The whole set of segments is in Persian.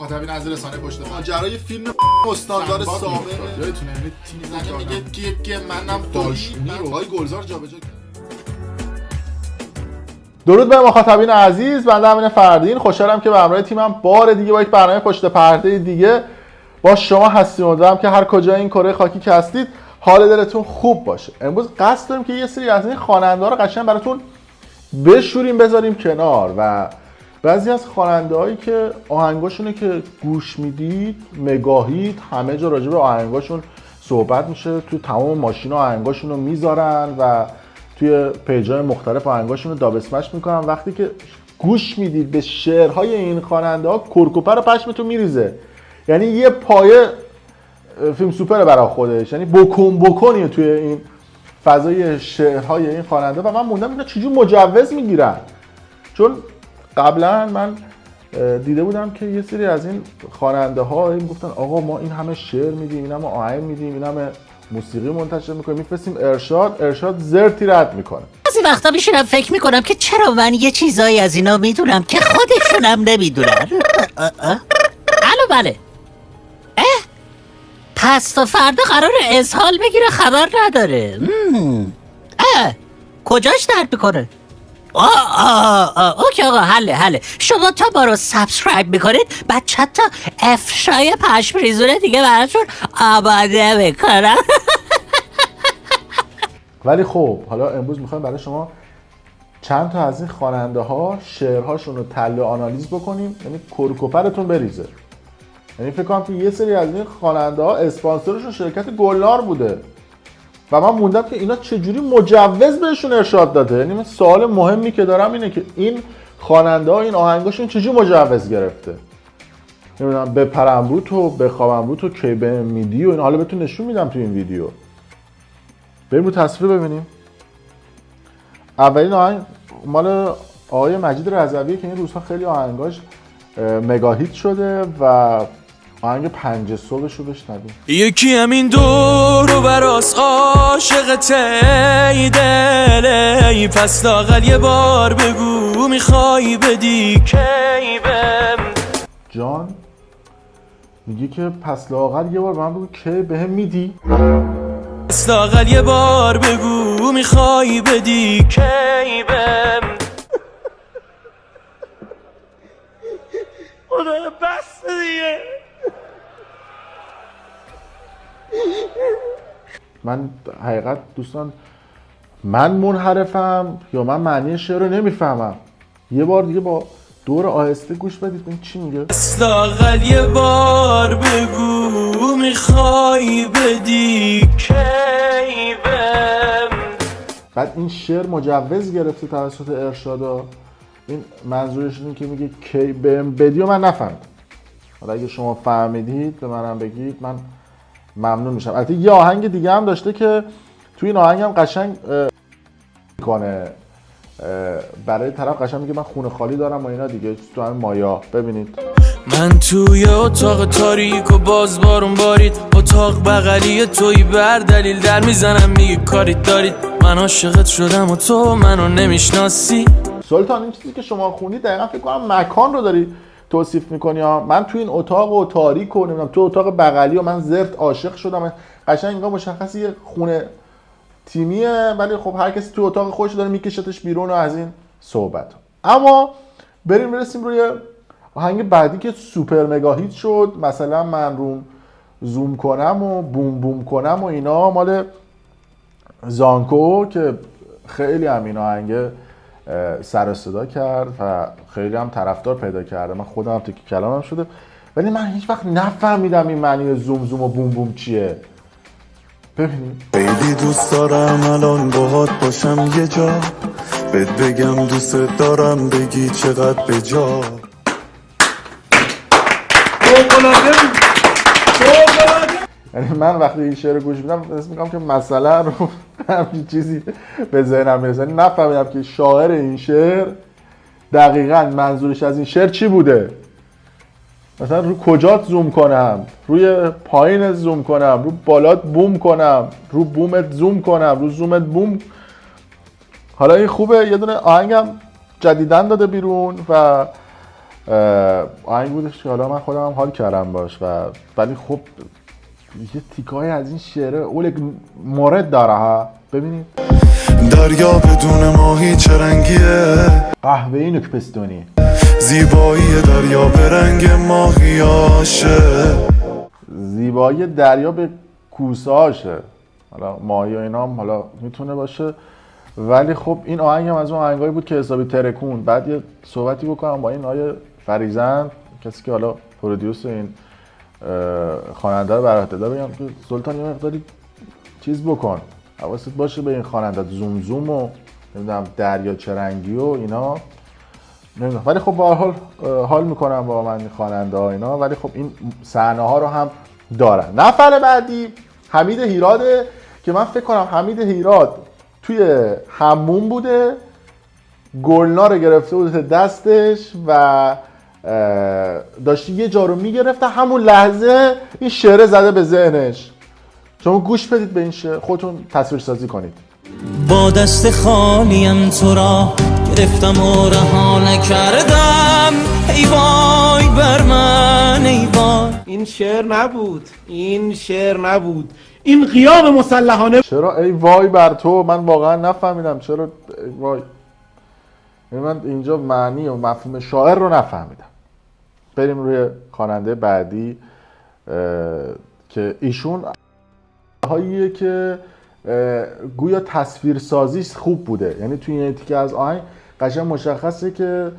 مخاطبین از رسانه پشت ماجرای فیلم استاندار سامه یادتونه یعنی تیم زنه میگه که منم داشمی رو آقای گلزار جابجا کرد. درود به مخاطبین عزیز، بنده امین فردین خوشحالم که به همراه تیمم بار دیگه با یک برنامه پشت پرده دیگه با شما هستیم. امیدوارم که هر کجای این کره خاکی که هستید حال دلتون خوب باشه. امروز قصد داریم که یه سری از این خواننده ها رو قشنگ براتون بشوریم بذاریم کنار و بعضی از خواننده هایی که آهنگاشونه که گوش میدید مگاهید همه جا راجع به آهنگاشون صحبت میشه، تو تمام ماشینا آهنگاشون رو میذارن و توی پیج‌های مختلف آهنگاشون رو داب اسمش میکنن. وقتی که گوش میدید به شعرهای این خواننده ها کرکوپر و پشمتون میریزه، یعنی یه پایه فیلم سوپر برای خودش، یعنی بکنیه توی این فضای شعرهای این خواننده. و من موندم اینا چجور مجوز میگیرن، چون قبلا من دیده بودم که یه سری از این خواننده ها این گفتن آقا ما این همه شعر میدیم، این همه آهنگ میدیم، این همه موسیقی منتشر میکنیم، میفرستیم ارشاد زرتی رد میکنه. بعضی وقتا میشینم فکر میکنم که چرا من یه چیزایی از اینا میدونم که خودشونم نمیدونن. الو بله. پس تا فردا قرار اسهال بگیره خبر نداره. کجاش درد میکنه؟ اوکی آقا حله. شما تا ما رو سابسکرایب میکنید بعد چند تا افشای پشم ریزونه دیگه براتون آماده میکنم. ولی خب حالا امروز میخوایم برای شما چند تا از این خواننده ها شعرهاشون رو تله آنالیز بکنیم، یعنی کرکوپرتون بریزه. یعنی فکر کنم که یه سری از این خواننده ها اسپانسرشون شرکت گلنار بوده و من موندم که اینا چجوری مجوز بهشون ارشاد داده. یعنی من سوال مهمی که دارم اینه که این خواننده ها این آهنگاشون چجوری مجوز گرفته. نمیدونم بپرم رو تو بخوابم رو تو کی بهم میدی و این، حالا بهتون نشون میدم تو این ویدیو. بریم رو تصویر ببینیم. اولین آهنگ مال آقای مجید رضویه که این روزها خیلی آهنگاش مگاهیت شده و آهنگ 5 صبحش رو بشنویم. یکی همین دور و براس عاشقت ای دل، پس لااقل یه بار بگو میخوای بدی کی بهم. جان میگه که پس لااقل یه بار به من بگو کی بهم میدی. پس لااقل یه بار بگو میخوای بدی کی بهم. خدا بس دیگه. من حقیقت دوستان من منحرفم یا من معنی شعر رو نمیفهمم. یه بار دیگه با دور آهسته گوش بدید ببین چی میگه. لااقل یه بار بگو میخوای بدی کی بهم. بعد این شعر مجوز گرفته توسط ارشادا. این منظورش اینه که میگه کی بهم بدی و من نفهمیدم. حالا اگه شما فهمیدید به منم بگید، من ممنون میشم. البته یه آهنگ دیگه هم داشته که توی این آهنگ هم قشنگ میکنه برای طرف، قشنگ میگه من خونه خالی دارم و اینا دیگه تو همین مایا. ببینید من توی اتاق تاریک و باز بارون بارید، اتاق بغلی توی بر دلیل در میزنم میگه کاریت دارید، من عاشقت شدم و تو منو نمیشناسی. سلطان این چیزی که شما خوندید دقیقا فکر کنم مکان رو داری توصیف میکنی ها. من تو این اتاق و تاریک و نمیدونم تو اتاق بغلی و من زرت عاشق شدم. قشنگ انگار مشخصه یه خونه تیمیه، ولی خب هر کسی تو اتاق خودش داره میکشتش بیرون و از این صحبت. اما برسیم روی آهنگ بعدی که سوپر مگا هیت شد. مثلا من روم زوم کنم و بوم بوم کنم و اینا، مال زانکو که خیلی هم این آهنگ سر و صدا کرد و خیلی هم طرفدار پیدا کرده. من خودم هم تو کلامم شده، ولی من هیچ وقت نفهمیدم این معنی زوم زوم و بوم بوم چیه. ببینید خیلی دوست دارم الان باهات باشم یه جا، بهت بگم دوست دارم بگی چقدر به جا. یعنی من وقتی این شعر رو گوش میدم حس میکنم که مثلا رو همین چیزی به ذهنم میرسه. نفهمیدم که شاعر این شعر دقیقاً منظورش از این شعر چی بوده. مثلا رو کجات زوم کنم، روی پایینت زوم کنم، رو بالات بوم کنم، رو بومت زوم کنم، رو زومت بوم. حالا این خوبه یه دونه آهنگم جدیدن داده بیرون و آهنگ بودش که حالا من خودم هم حال کردم باش ولی خب یه تیکای از این شعره اول مورد داره ها. ببینید دریا بدون ماهی چه رنگیه، قهوه‌ای نوک پستونی، زیبایی دریا به رنگ ماهیاشه، زیبایی دریا به کوسه‌هاشه. حالا ماهی و اینا هم حالا میتونه باشه، ولی خب این آهنگ هم از اون آهنگایی بود که حسابی ترکون. بعد یه صحبتی بکنم با این آیه فریزند، کسی که حالا پرودیوس این خواننده رو بر عهده داره، بگم که سلطان یه مقداری چیز بکن، حواست باشه به این خواننده، زوم زوم و نمیدونم دریا چه رنگی و اینا نمیدونم. ولی خب به هر حال حال میکنم با من این خواننده ها اینا، ولی خب این صحنه ها رو هم دارن. نفر بعدی حمید هیراده که من فکر کنم حمید هیراد توی حموم بوده، گلنا رو گرفته بوده دستش و داشتی یه جا رو میگرفته، همون لحظه این شعره زده به ذهنش. شما گوش بدید به این شعر، خودتون تصویر سازی کنید. با دست خالیم تو را گرفتم و رها نکردم، ای وای بر من ای وای. این شعر نبود، این شعر نبود، این قیام مسلحانه. چرا ای وای بر تو؟ من واقعا نفهمیدم چرا ای وای. من اینجا معنی و مفهوم شاعر رو نفهمیدم. بریم روی خواننده بعدی که ایشون هاییه که گویا تصویرسازیش خوب بوده، یعنی توی این تیکه از آهنگ قشنگ مشخصه که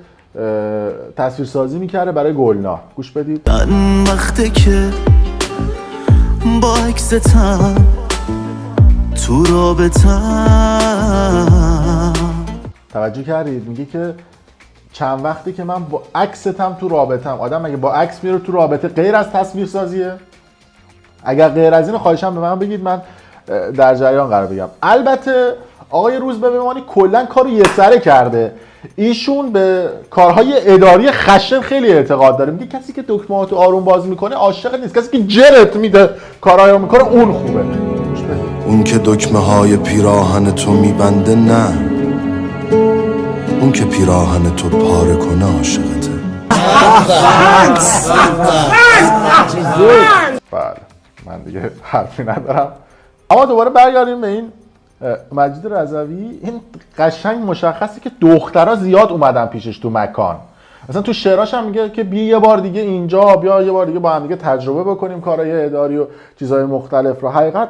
تصویرسازی میکرده برای گلنا. گوش بدید. من وقتی که با عکستم تو رابطم، توجه کردید؟ میگه که چند وقتی که من با عکستم تو رابطم. آدم اگه با عکس میره تو رابطه غیر از تصویرسازیه؟ اگر غیر از اینو خواهشم به من بگید، من در جریان قرار بگم. البته آقای روزبه بهمانی کلا کارو یه سره کرده. ایشون به کارهای اداری خشن خیلی اعتقاد داره. میگه کسی که دکمه‌هاتو آروم باز میکنه عاشق نیست، کسی که جرت میده کارهایو میکنه اون خوبه. اون که دکمه های پیراهن تو میبنده نه، اون که پیراهن تو پاره کنه عاشقته. بله من دیگه حرفی ندارم. اما دوباره برگردیم به این مجید رضوی. این قشنگ مشخصه که دخترها زیاد اومدن پیشش تو مکان. اصلا تو شعراش هم میگه که بیا یه بار دیگه اینجا، بیا یه بار دیگه با هم دیگه تجربه بکنیم کارهای اداری و چیزهای مختلف رو. حقیقت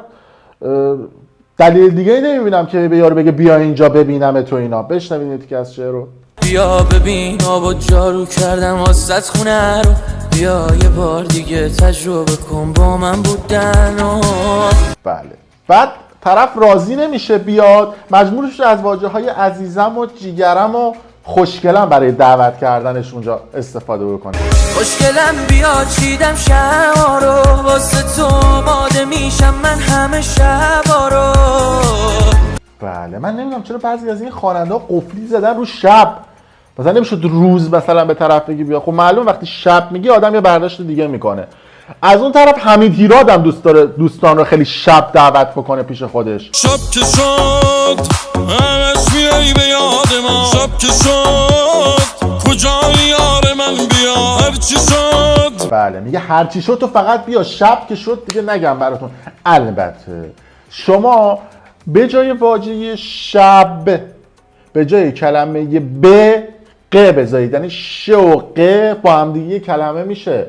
دلیل دیگه ای نمیبینم که به یارو بگه بیا اینجا ببینم تو اینا. بشنوید که از شعر رو. بیا ببین آبا جارو کردم واسط خونه رو، بیا یه بار دیگه تجربه کن با من بودن و بله. بعد طرف راضی نمیشه بیاد، مجبور میشه از واژه‌های عزیزم و جیگرم و خوشگلم برای دعوت کردنش اونجا استفاده بکنه. خوشگلم بیا چیدم شما رو، واسه تو ماده میشم من همه شبا رو. بله من نمیدونم چرا بعضی از این خواننده ها قفلی زدن رو شب. مثلا نمیشد روز مثلا به طرف بگی بیا. خب معلوم وقتی شب میگی آدم یه برداشت دیگه میکنه. از اون طرف حمید هیراد هم دوست داره دوستان رو خیلی شب دعوت بکنه پیش خودش. شب که شد همش میای به یاد ما، شب که شد کجای یار من بیا هرچی شد. بله میگه هرچی شد تو فقط بیا، شب که شد دیگه نگم براتون. البته شما به جای واژه شب به جای کلمه ب ق بذارید، یعنی ش و ق با هم دیگه کلمه میشه.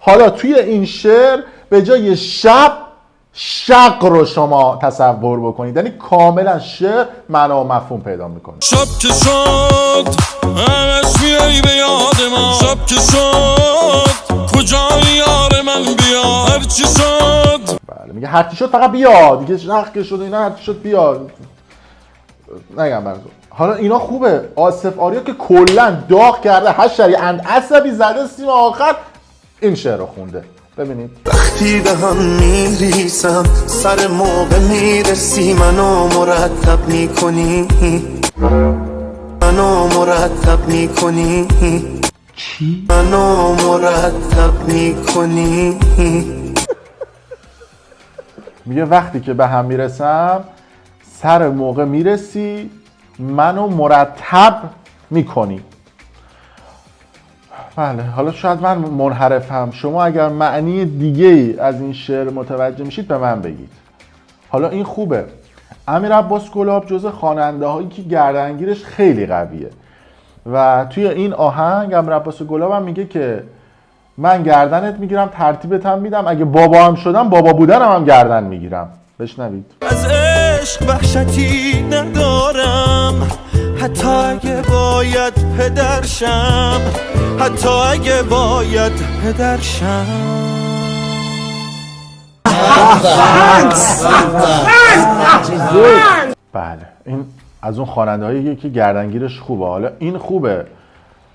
حالا توی این شعر به جای شب شق رو شما تصور بکنید، یعنی کاملا شعر معنا و مفهوم پیدا میکنه. شب که شد همش میای به یاد ما، شب که شد کجای یار من بیا هرچی شد. بله میگه هرچی شد فقط بیا دیگه، شق که شد اینا هرچی شد بیا نگم براتون. حالا اینا خوبه. آصف آریا که کلا داغ کرده، حشری اند عصبی زده سیم آخر این شعر رو خونده. ببینید. وقتی به هم میریسم سر موقع میرسی، منو مرتب میکنی، منو مرتب میکنی. چی؟ منو مرتب میکنی. میگه وقتی که به هم میرسم سر موقع میرسی منو مرتب میکنی. بله، حالا شاید من منحرفم، شما اگر معنی دیگه ای از این شعر متوجه میشید به من بگید. حالا این خوبه، امیر عباس گلاب جزء خواننده هایی که گردنگیرش خیلی قویه و توی این آهنگ امیر عباس گلاب هم میگه که من گردنت میگیرم، ترتیبت هم میدم، اگه بابا هم شدم بابا بودنم هم گردن میگیرم. بشنوید. از عشق وحشتی ندارم، حتی اگه باید پدرشم، حتی اگه باید پدرشم. بله، این از اون خواننده هایی که گردنگیرش خوبه. حالا این خوبه،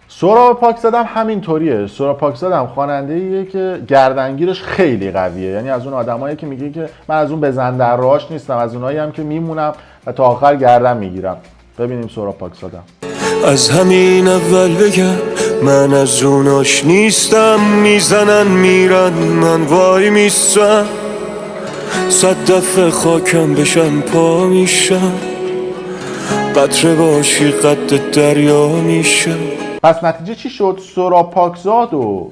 سهراب پاکزاده هم همینطوریه. سهراب پاکزاده هم خواننده ایه که گردنگیرش خیلی قویه، یعنی از اون آدمایی که میگه که من از اون بزن در راش نیستم، از اونایی هم که میمونم و تا آخر گردن میگیرم. ببینیم سهراب پاکزاده. از همین اول بگم من از اوناش نیستم، میزنن میرن من وای میستم، 100 دفعه خاکم بشن پا میشم، قطره باشی قد دریا میشم. پس نتیجه چی شد؟ سهراب پاکزاده و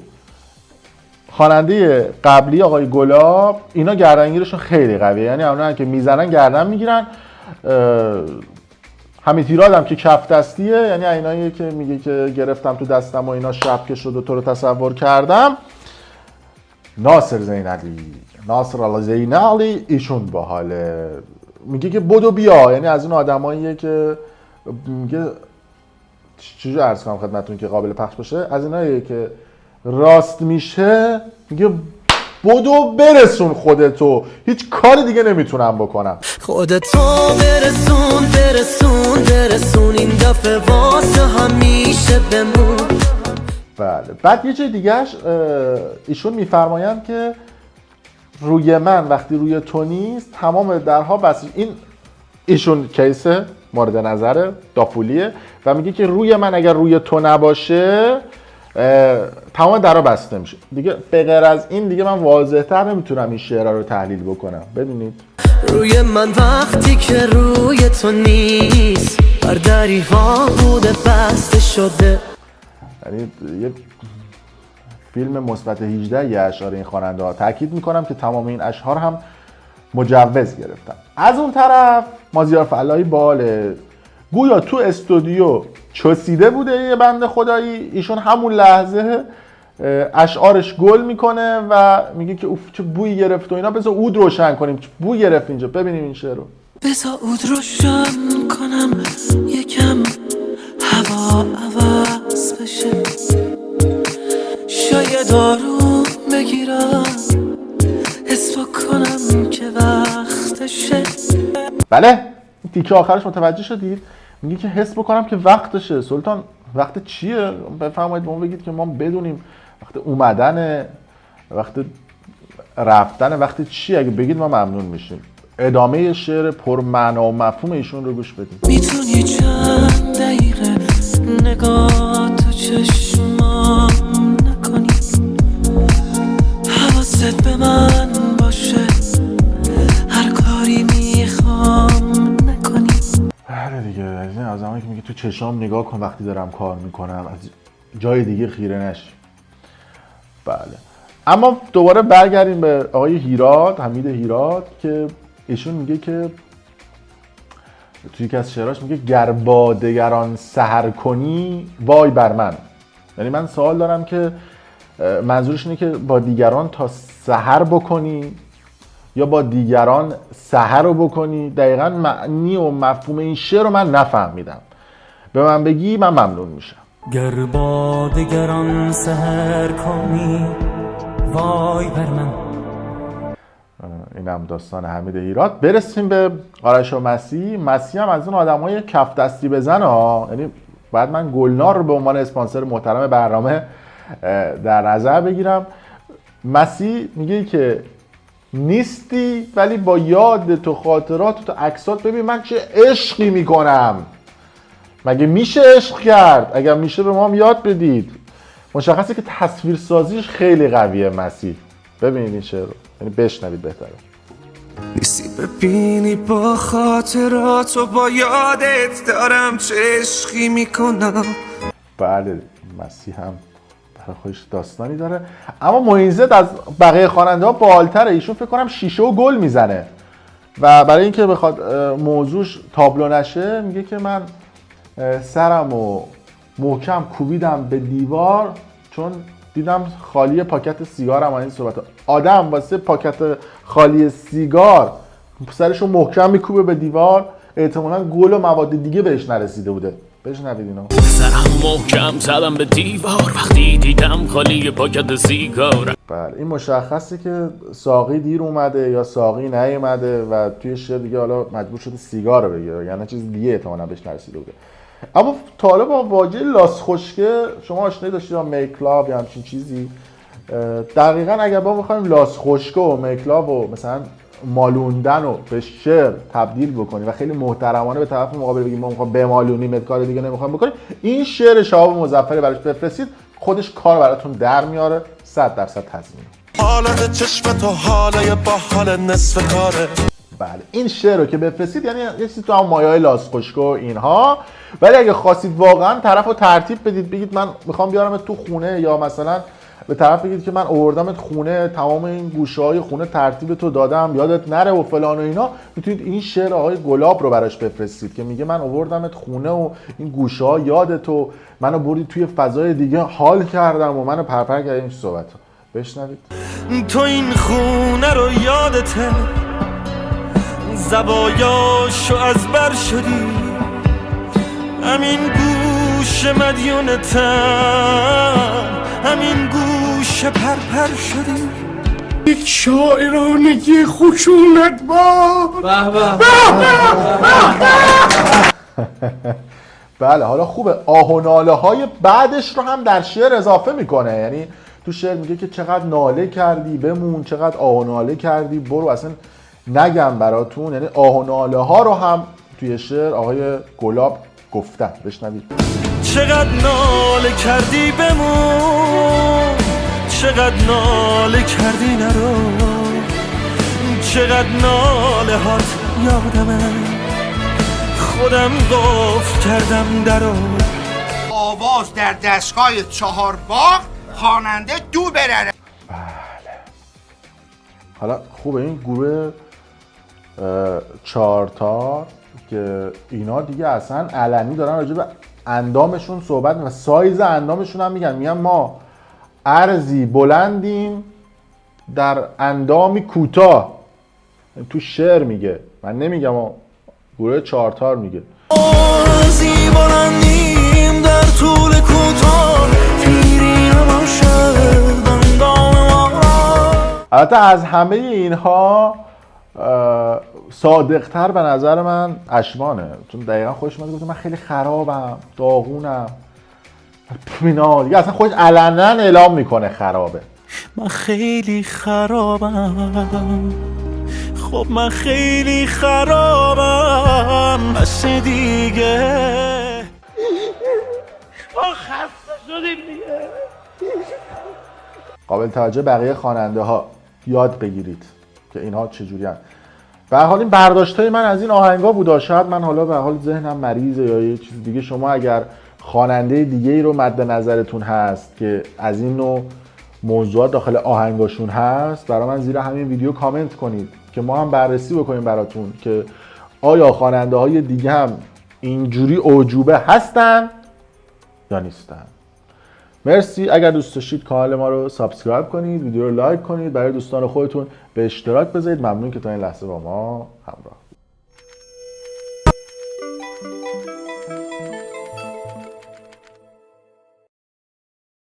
خواننده قبلی آقای گلاب اینا گردنگیرشون خیلی قویه، یعنی اونا که میزنن گردن میگیرن. حمید هیراد هم که کف دستیه، یعنی اینایی که میگه که گرفتم تو دستم و اینا شب که شد و تو رو تصور کردم. ناصر زینالی ایشون باحاله، میگه که بدو بیا، یعنی از اون آدماییه که میگه چجوری عرض کنم خدمتتون که قابل پخش باشه، از ایناییه که راست میشه میگه بدو برسون خودتو، هیچ کار دیگه نمیتونم بکنم. خودتو برسون این دفعه واسه همیشه بمون. بله، بعد یه جای دیگهش ایشون میفرمایند که روی من وقتی روی تو نیست تمام درها بسته. این ایشون کیس مورد نظر دافولیه و میگه که روی من اگر روی تو نباشه تمام درها بسته میشه. دیگه به غیر از این دیگه من واضح‌تر نمیتونم این شعرها رو تحلیل بکنم. ببینید. روی من وقتی که روی تو نیست هر دری ها بوده بسته شده. یعنی یه فیلم مثبت 18 یه اشعار این خواننده ها. تاکید میکنم که تمام این اشعار هم مجوز گرفتم. از اون طرف مازیار فلاحی باله، گویا تو استودیو چسیده بوده یه بنده خدایی، ایشون همون لحظه اشعارش گل میکنه و میگه که اوف چه بویی گرفت و اینا، بذار عود روشن کنیم، چه بویی گرفت اینجا. ببینیم این شعر رو. بذار عود روشن کنم یکم هوا عوض بشه، شاید آروم بگیرم حس بکنم که وقتشه. بله، تیکه آخرش متوجه شدید؟ میگه که حس بکنم که وقتشه. سلطان وقت چیه؟ بفرمایید ما بگید که ما بدونیم وقت اومدن، وقت رفتن، وقت چیه؟ اگه بگید ما ممنون میشیم. ادامه شعر پرمعنا و مفهوم ایشون رو گوش بدید. میتونی چند دقیقه نگاه تو چشمام نکنی، حواست به من باشه هر کاری میخوام نکنی. بله دیگه، از زمانی که میگه تو چشام نگاه کن وقتی دارم کار میکنم، از جای دیگه خیره نشی. بله، اما دوباره برگردیم به آقای هیراد، حمید هیراد، که ایشون میگه که توی یکی از شعراش میگه گر با دگران سحر کنی وای بر من. یعنی من سوال دارم که منظورش اینه که با دیگران تا سحر بکنی یا با دیگران سحر رو بکنی؟ دقیقاً معنی و مفهوم این شعر رو من نفهمیدم. به من بگی من ممنون میشم. گر با دیگران سحر کنی وای بر من. اینم داستان حمید هیراد. برسیم به آرش و مسیح. مسیح هم از اون آدمای کف دستی بزن ها، یعنی بعد من گلنار رو به عنوان اسپانسر محترم برنامه در نظر بگیرم. مسیح میگه که نیستی ولی با یاد تو، خاطرات تو، عکسات ببین من چه عشقی میکنم. مگه میشه عشق کرد؟ اگر میشه به ما هم یاد بدید. مشخصه که تصویرسازیش خیلی قویه مسیح. ببینید این شعر رو، یعنی بشنوید بهتره. نیستی ببینی با خاطرات و با یادت دارم چه عشقی میکنم. بله، مسیح هم برای خودش داستانی داره. اما معین‌زد از بقیه خواننده ها بالتره. ایشون فکر کنم شیشه و گل میزنه و برای اینکه بخواد موضوعش تابلو نشه میگه که من سرمو محکم کوبیدم به دیوار چون دیدم خالی پاکت سیگارم. این صحبت آدم واسه پاکت خالی سیگار سرشو محکم میکوبه به دیوار، احتمالاً گل و مواد دیگه بهش نرسیده بوده. بشنوید اینو. سرم محکم زدم به دیوار وقتی دیدم خالی پاکت سیگار. بله این مشخصه که ساقی دیر اومده یا ساقی نیومده و توی شعر دیگه حالا مجبور شده سیگار رو بگیره، یعنی چیز دیگه احتمالاً بهش نرسیده بوده. اما طالب با واژه لاس خشکه شما آشنایی داشتید با میکلاب یا همچین چیزی؟ دقیقاً اگر ما بخوایم لاس خشکه و میکلاب و مثلا مالوندن رو به شعر تبدیل بکنیم و خیلی محترمانه به طرف مقابل بگیم ما میخوام بمالونیم، کار دیگه نمیخوام بکنیم، این شعر شهاب مظفری براش بفرستید خودش کار براتون در میاره. 100% تضمین. حالت چشم تو حاله با حال نصف کاره. بله این شعر رو که بفرستید یعنی یه چیزی تو هم مایه‌های لاس خشکه و اینها. ولی اگه خواستید واقعا طرف رو ترتیب بدید، بگید من میخوام بیارمت تو خونه، یا مثلا به طرف بگید که من آوردمت خونه، تمام این گوشه‌های خونه ترتیب تو دادم یادت نره و فلان و اینا، میتونید این شعر آقای گلاب رو براش بفرستید که میگه من آوردمت خونه و این گوشه‌ها یادت و منو بردی توی فضای دیگه حال کردم و منو پرپر کردی. این صحبت‌ها بشنوید. تو این خونه رو یادته، زوایاشو از بر شدی، همین گوش مدیونتم، همین گوش پرپر شدی. یک شاعرانگی خشونت بار. بله حالا خوبه آه و ناله های بعدش رو هم در شعر اضافه میکنه. یعنی تو شعر میگه که چقدر ناله کردی بمون، چقدر آه و ناله کردی برو، اصلا نگم براتون. یعنی آه و ناله ها رو هم توی شعر آقای گلاب گفتن. بشنوید. چقدر ناله کردی بمون، چقدر ناله کردی نرو، چقدر ناله هات یادمه، خودم قفل کردم درو. آواز در دستگاه 4 باغ، خواننده دو برره. بله حالا خوبه این گروه 4 تا که اینا دیگه اصلا علنی دارن راجع به اندامشون صحبت و سایز اندامشون هم میگن ما ارزی بلندیم در اندامی کوتاه. تو شعر میگه، من نمیگم، گروه 4 تار میگه ارزی بلندیم در طول کوتاه، پیری نباشد اندام ما. البته از همه اینها صادقتر به نظر من اشمانه، چون دقیقا خودش اومده گفته من خیلی خرابم، داغونم، اینا دیگه اصلا خودش علنا اعلام میکنه خرابه. من خیلی خرابم، خب من خیلی خرابم، بس دیگه خسته شدیم دیگه. قابل توجه بقیه خواننده ها یاد بگیرید که اینها چجوری هستند. به هر حال این برداشتای من از این آهنگا بود. شاید من حالا به حال ذهنم مریضه یا یه چیز دیگه. شما اگر خواننده دیگه ای رو مد نظرتون هست که از این نوع موضوعات داخل آهنگاشون هست، برای من زیر همین ویدیو کامنت کنید که ما هم بررسی بکنیم براتون که آیا خواننده های دیگه هم اینجوری اعجوبه هستن یا نیستن. مرسی. اگر دوست داشتید کانال ما رو سابسکرایب کنید، ویدیو رو لایک کنید، برای دوستان خودتون به اشتراک بذارید. ممنون که تا این لحظه با ما همراه